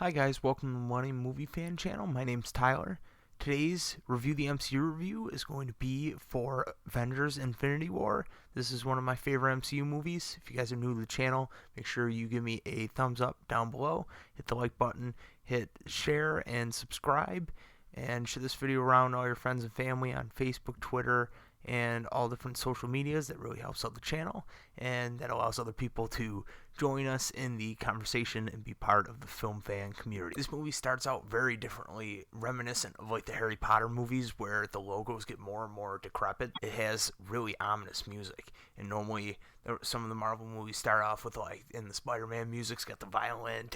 Hi guys, welcome to the Millennial Movie Fan Channel. My name's Tyler. Today's Review the MCU review is going to be for Avengers Infinity War. This is one of my favorite MCU movies. If you guys are new to the channel, make sure you give me a thumbs up down below. Hit the like button, hit share and subscribe, and share this video around all your friends and family on Facebook, Twitter, and all different social medias. That really helps out the channel, and that allows other people to join us in the conversation and be part of the film fan community. This movie starts out very differently, reminiscent of like the Harry Potter movies where the logos get more and more decrepit. It has really ominous music, and normally some of the Marvel movies start off with like, in the Spider-Man music's got the violin,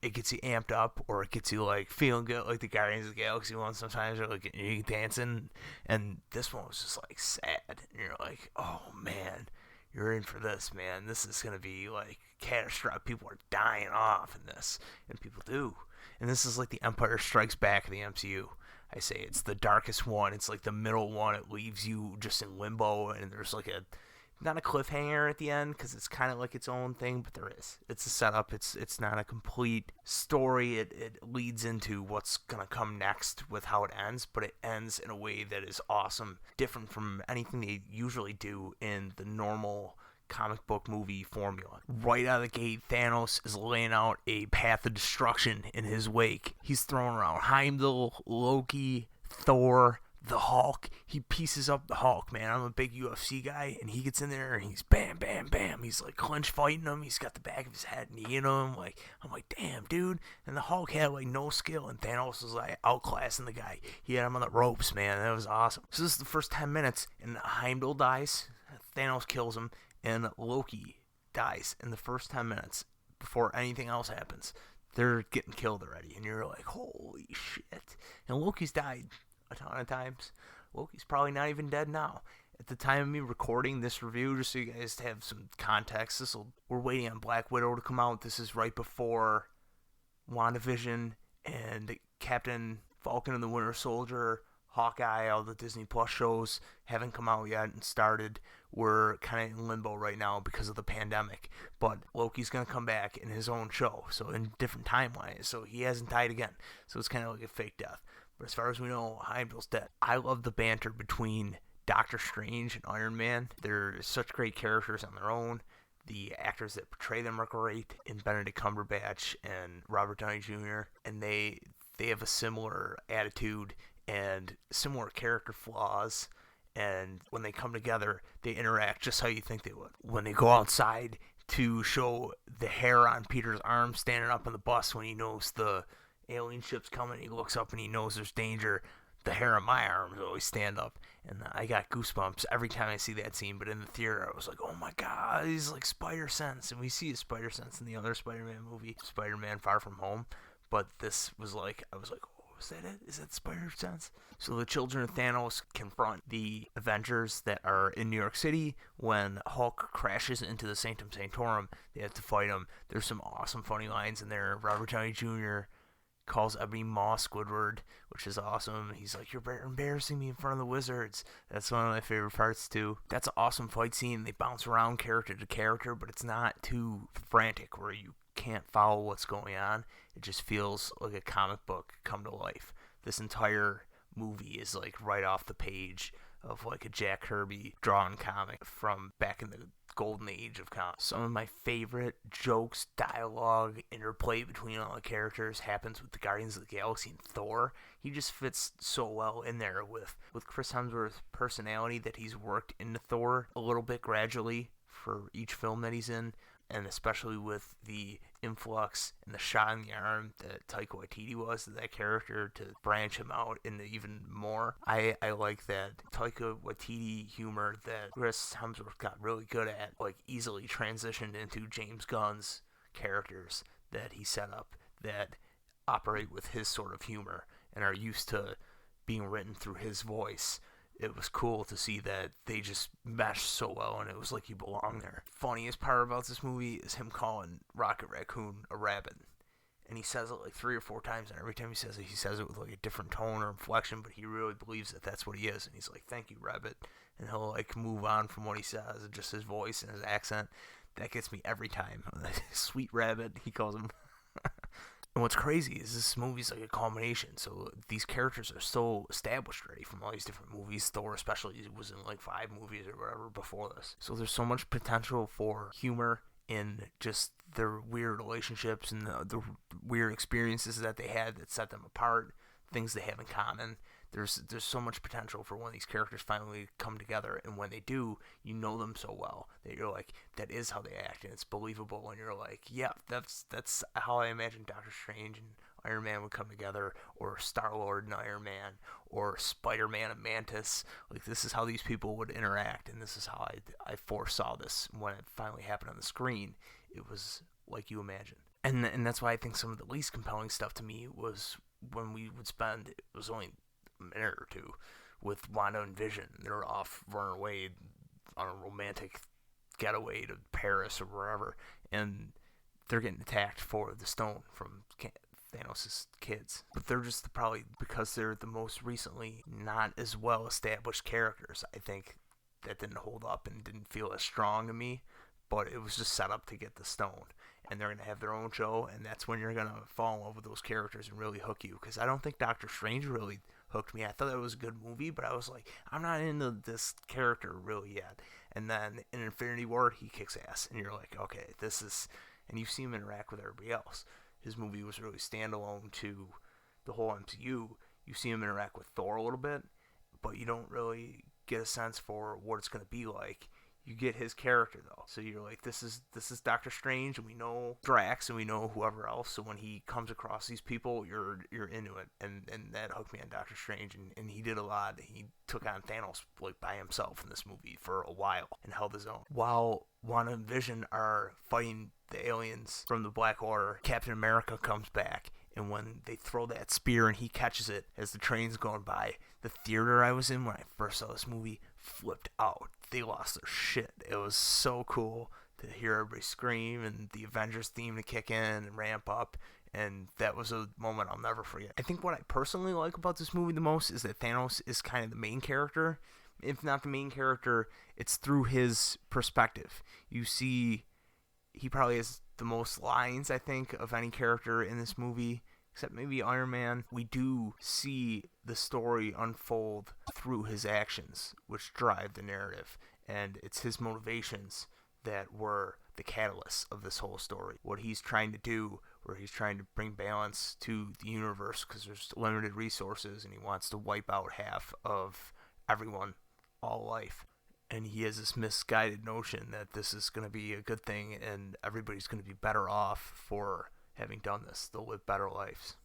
it gets you amped up, or it gets you like feeling good, like the Guardians of the Galaxy one sometimes, or like you dancing, and this one was just like sad, and you're like, oh man, you're in for this, man. This is going to be like catastrophic. People are dying off in this, and people do. And this is like the Empire Strikes Back of the MCU. I say it's the darkest one. It's like the middle one. It leaves you just in limbo, and there's like not a cliffhanger at the end because it's kind of like its own thing, but there is. It's a setup. It's not a complete story. It leads into what's gonna come next with how it ends, but it ends in a way that is awesome, different from anything they usually do in the normal comic book movie formula. Right out of the gate, Thanos is laying out a path of destruction in his wake. He's throwing around Heimdall, Loki, Thor, the Hulk. He pieces up the Hulk, man. I'm a big UFC guy, and he gets in there and he's bam, bam, bam. He's like clinch fighting him. He's got the back of his head kneeing him. I'm like, damn, dude. And the Hulk had like no skill, and Thanos was like outclassing the guy. He had him on the ropes, man. That was awesome. So this is the first 10 minutes, and Heimdall dies. Thanos kills him, and Loki dies in the first 10 minutes before anything else happens. They're getting killed already, and you're like, holy shit. And Loki's died a ton of times. Loki's probably not even dead now. At the time of me recording this review, just so you guys have some context, we're waiting on Black Widow to come out. This is right before WandaVision and Captain Falcon and the Winter Soldier, Hawkeye, all the Disney Plus shows haven't come out yet and started. We're kind of in limbo right now because of the pandemic, but Loki's going to come back in his own show, so in different timelines, so he hasn't died again, so it's kind of like a fake death. But as far as we know, Heimdall's dead. I love the banter between Doctor Strange and Iron Man. They're such great characters on their own. The actors that portray them are great, in Benedict Cumberbatch and Robert Downey Jr., and they have a similar attitude and similar character flaws, and when they come together, they interact just how you think they would. When they go outside to show the hair on Peter's arm standing up on the bus when he knows the alien ship's coming, he looks up and he knows there's danger, the hair on my arms always stand up, and I got goosebumps every time I see that scene. But in the theater, I was like, oh my god, he's like Spider Sense, and we see his Spider Sense in the other Spider-Man movie, Spider-Man Far From Home, but this was like, I was like, is that it? Is that Spider Sense? So the children of Thanos confront the Avengers that are in New York City. When Hulk crashes into the Sanctum Sanctorum, they have to fight him. There's some awesome funny lines in there. Robert Downey Jr. calls Ebony Maw Squidward, which is awesome. He's like, you're embarrassing me in front of the wizards. That's one of my favorite parts too. That's an awesome fight scene. They bounce around character to character, but it's not too frantic where you can't follow what's going on. It just feels like a comic book come to life. This entire movie is like right off the page of like a Jack Kirby drawn comic from back in the golden age of comics. Some of my favorite jokes, dialogue, interplay between all the characters happens with the Guardians of the Galaxy and Thor. He just fits so well in there with Chris Hemsworth's personality that he's worked into Thor a little bit gradually for each film that he's in, and especially with the influx and the shot in the arm that Taika Waititi was to that character to branch him out into even more. I like that Taika Waititi humor that Chris Hemsworth got really good at, like easily transitioned into James Gunn's characters that he set up that operate with his sort of humor and are used to being written through his voice. It was cool to see that they just meshed so well, and it was like you belong there. Funniest part about this movie is him calling Rocket Raccoon a rabbit. And he says it like 3 or 4 times, and every time he says it with like a different tone or inflection, but he really believes that that's what he is. And he's like, thank you, rabbit. And he'll like move on from what he says, and just his voice and his accent. That gets me every time. Sweet rabbit, he calls him. And what's crazy is this movie's like a culmination. So these characters are so established already from all these different movies. Thor especially was in like 5 movies or whatever before this. So there's so much potential for humor in just their weird relationships and the weird experiences that they had that set them apart, things they have in common. There's so much potential for when these characters finally come together, and when they do, you know them so well that you're like, that is how they act, and it's believable, and you're like, yeah, that's how I imagine Doctor Strange and Iron Man would come together, or Star Lord and Iron Man, or Spider Man and Mantis. Like, this is how these people would interact, and this is how I foresaw this when it finally happened on the screen. It was like you imagine. And that's why I think some of the least compelling stuff to me was when we would spend, it was only a minute or two, with Wanda and Vision. They're off running away on a romantic getaway to Paris or wherever, and they're getting attacked for the stone from Thanos' kids. But they're just probably, because they're the most recently not as well established characters, I think that didn't hold up and didn't feel as strong to me. But it was just set up to get the stone. And they're going to have their own show, and that's when you're going to fall in love with those characters and really hook you. Because I don't think Doctor Strange really hooked me. I thought it was a good movie, but I was like, I'm not into this character really yet. And then in Infinity War, he kicks ass, and you're like, okay, this is... And you see him interact with everybody else. His movie was really standalone to the whole MCU. You see him interact with Thor a little bit, but you don't really get a sense for what it's going to be like. You get his character though, so you're like, this is Doctor Strange, and we know Drax, and we know whoever else. So when he comes across these people, you're into it, and that hooked me on Doctor Strange, and he did a lot. He took on Thanos like by himself in this movie for a while and held his own. While Wanda and Vision are fighting the aliens from the Black Order, Captain America comes back. And when they throw that spear and he catches it as the train's going by, the theater I was in when I first saw this movie flipped out. They lost their shit. It was so cool to hear everybody scream and the Avengers theme to kick in and ramp up. And that was a moment I'll never forget. I think what I personally like about this movie the most is that Thanos is kind of the main character. If not the main character, it's through his perspective. You see, he probably has the most lines, I think, of any character in this movie, except maybe Iron Man. We do see the story unfold through his actions, which drive the narrative, and it's his motivations that were the catalyst of this whole story. What he's trying to do, where he's trying to bring balance to the universe, because there's limited resources, and he wants to wipe out half of everyone, all life. And he has this misguided notion that this is going to be a good thing and everybody's going to be better off for having done this. They'll live better lives.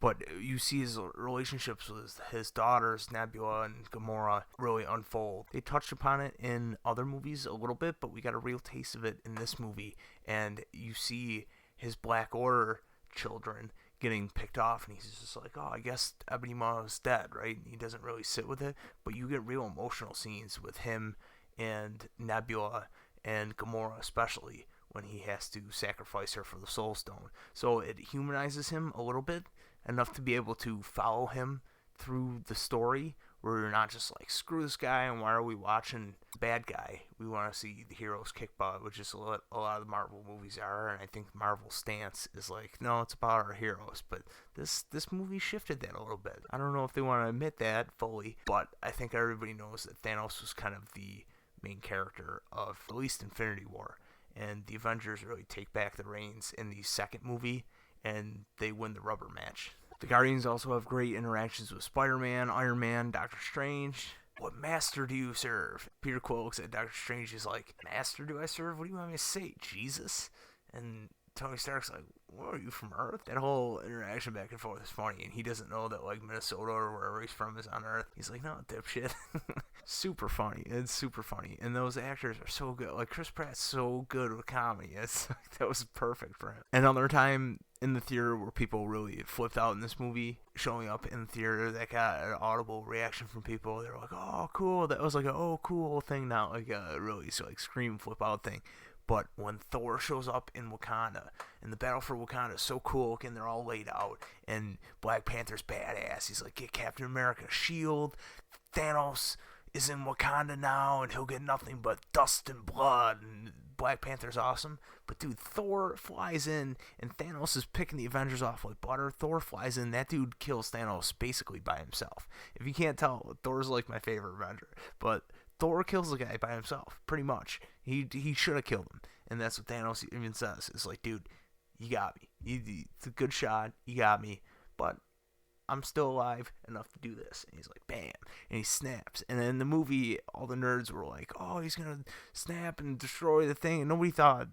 But you see his relationships with his daughters, Nebula and Gamora, really unfold. They touched upon it in other movies a little bit, but we got a real taste of it in this movie. And you see his Black Order children getting picked off, and he's just like, oh, I guess Ebony Maw's dead, right? And he doesn't really sit with it, but you get real emotional scenes with him and Nebula and Gamora, especially when he has to sacrifice her for the Soul Stone. So it humanizes him a little bit, enough to be able to follow him through the story, where you're not just like, screw this guy, and why are we watching the bad guy? We want to see the heroes kick butt, which is a lot of the Marvel movies are, and I think Marvel's stance is like, no, it's about our heroes. But this movie shifted that a little bit. I don't know if they want to admit that fully, but I think everybody knows that Thanos was kind of the main character of at least Infinity War, and the Avengers really take back the reins in the second movie, and they win the rubber match. The Guardians also have great interactions with Spider-Man, Iron Man, Doctor Strange. What master do you serve? Peter Quill looks at Doctor Strange, he's like, master do I serve? What do you want me to say, Jesus? And Tony Stark's like, what, are you from Earth? That whole interaction back and forth is funny, and he doesn't know that like Minnesota or wherever he's from is on Earth. He's like, no, dipshit. Super funny. It's super funny. And those actors are so good. Like, Chris Pratt's so good with comedy. It's like, that was perfect for him. Another time in the theater where people really flipped out in this movie, showing up in the theater, that got an audible reaction from people. They were like, oh, cool. That was like a, oh, cool thing, not like a really like scream flip out thing. But when Thor shows up in Wakanda, and the battle for Wakanda is so cool, and they're all laid out, and Black Panther's badass. He's like, get Captain America's shield. Thanos is in Wakanda now, and he'll get nothing but dust and blood. And Black Panther's awesome, but dude, Thor flies in and Thanos is picking the Avengers off like butter. Thor flies in, that dude kills Thanos basically by himself. If you can't tell, Thor's like my favorite Avenger, but Thor kills the guy by himself, pretty much. He should have killed him, and that's what Thanos even says. It's like, dude, you got me. It's a good shot. You got me, but I'm still alive enough to do this. And he's like, bam, and he snaps. And in the movie, all the nerds were like, oh, he's gonna snap and destroy the thing, and nobody thought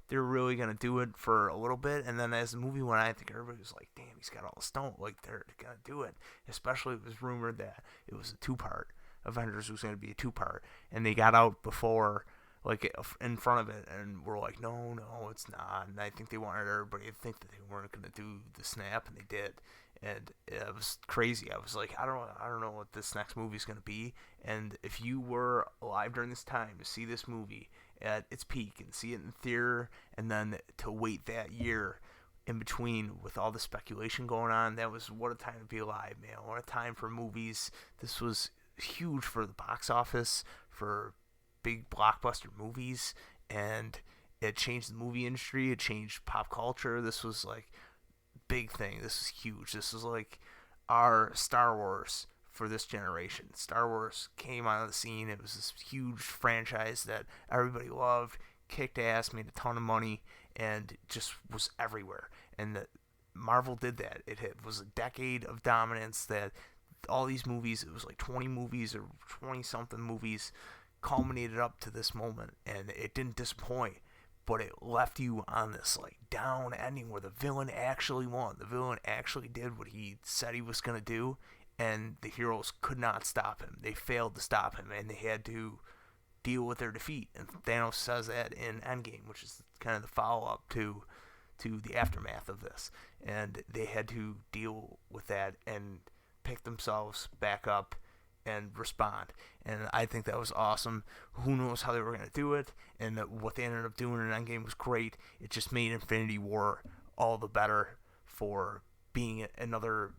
they were really gonna do it for a little bit. And then as the movie went on, I think everybody was like, damn, he's got all the stone, like they're gonna do it. Especially it was rumored that it was a 2-part. Avengers was gonna be a 2-part, and they got out before, like in front of it, and we're like, no, it's not. And I think they wanted everybody to think that they weren't gonna do the snap, and they did. And it was crazy. I was like, I don't know what this next movie is gonna be. And if you were alive during this time to see this movie at its peak and see it in theater, and then to wait that year in between with all the speculation going on, that was what a time to be alive, man. What a time for movies. This was huge for the box office, for big blockbuster movies, and it changed the movie industry. It changed pop culture. This was like big thing. This is huge. This was like our Star Wars for this generation. Star Wars came on the scene. It was this huge franchise that everybody loved, kicked ass, made a ton of money, and just was everywhere. And Marvel did that. It was a decade of dominance that all these movies, it was like 20 movies or 20-something movies, culminated up to this moment, and it didn't disappoint. But it left you on this like down ending where the villain actually won. The villain actually did what he said he was going to do, and the heroes could not stop him. They failed to stop him, and they had to deal with their defeat. And Thanos says that in Endgame, which is kind of the follow-up to the aftermath of this. And they had to deal with that and pick themselves back up and respond. And I think that was awesome. Who knows how they were going to do it, and what they ended up doing in Endgame was great. It just made Infinity War all the better for being another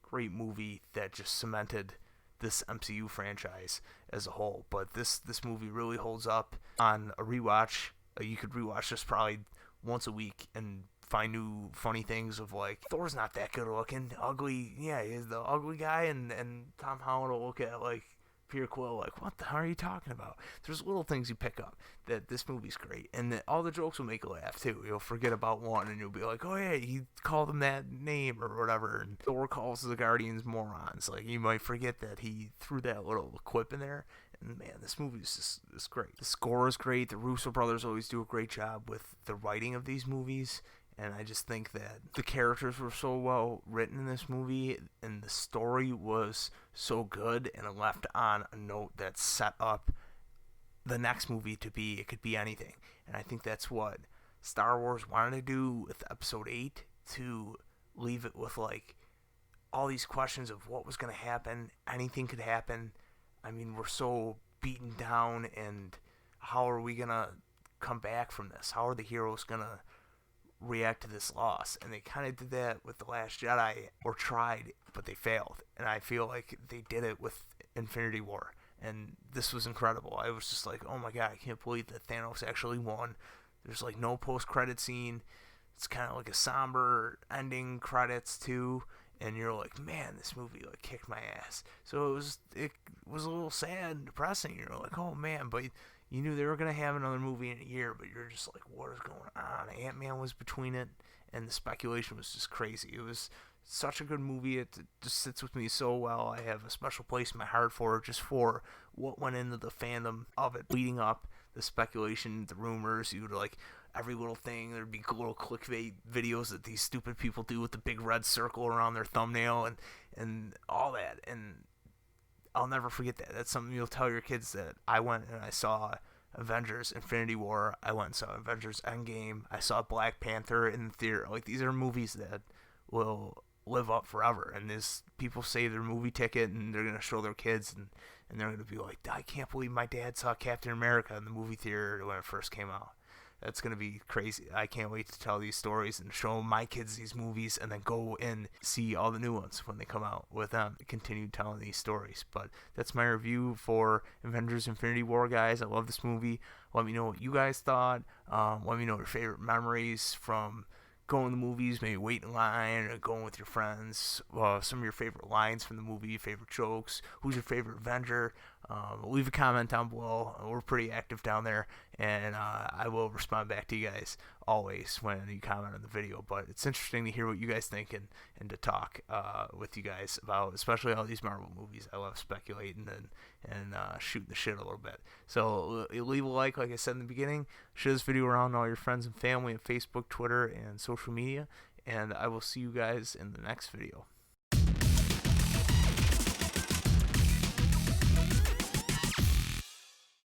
great movie that just cemented this MCU franchise as a whole. But this movie really holds up on a rewatch. You could rewatch this probably once a week and find new funny things of like, Thor's not that good looking, ugly, yeah, he's the ugly guy, and Tom Holland will look at like Peter Quill like, what the hell are you talking about? There's little things you pick up that this movie's great, and all the jokes will make you laugh too. You'll forget about one and you'll be like, oh yeah, he called him that name or whatever, and Thor calls the Guardians morons. Like, you might forget that he threw that little quip in there. And man, this movie is just great. The score is great. The Russo brothers always do a great job with the writing of these movies. And I just think that the characters were so well written in this movie, and the story was so good, and it left on a note that set up the next movie to be, it could be anything. And I think that's what Star Wars wanted to do with Episode 8, to leave it with like all these questions of what was going to happen. Anything could happen. I mean, we're so beaten down, and how are we going to come back from this? How are the heroes going to react to this loss? And they kind of did that with The Last Jedi, or tried, but they failed. And I feel like they did it with Infinity War, and this was incredible. I was just like, oh my god, I can't believe that Thanos actually won. There's like no post-credit scene. It's kind of like a somber ending, credits too, and you're like, man, this movie like kicked my ass. So it was a little sad and depressing. You're like, oh man, but you knew they were going to have another movie in a year, but you're just like, what is going on? Ant-Man was between it, and the speculation was just crazy. It was such a good movie. It just sits with me so well. I have a special place in my heart for it, just for what went into the fandom of it, leading up, the speculation, the rumors. You would like, every little thing, there'd be little clickbait videos that these stupid people do with the big red circle around their thumbnail, and all that. And I'll never forget that. That's something you'll tell your kids, that I went and I saw Avengers Infinity War. I went and saw Avengers Endgame. I saw Black Panther in the theater. Like, these are movies that will live up forever. And this, people save their movie ticket and they're going to show their kids, and they're going to be like, I can't believe my dad saw Captain America in the movie theater when it first came out. That's going to be crazy. I can't wait to tell these stories and show my kids these movies, and then go and see all the new ones when they come out with them. Continue telling these stories. But that's my review for Avengers Infinity War, guys. I love this movie. Let me know what you guys thought. Let me know your favorite memories from going to the movies, maybe waiting in line or going with your friends. Some of your favorite lines from the movie, favorite jokes. Who's your favorite Avenger? Leave a comment down below. We're pretty active down there, and I will respond back to you guys always when you comment on the video. But it's interesting to hear what you guys think, and to talk with you guys about, especially all these Marvel movies. I love speculating and shooting the shit a little bit. So leave a like I said in the beginning. Share this video around to all your friends and family on Facebook, Twitter, and social media. And I will see you guys in the next video.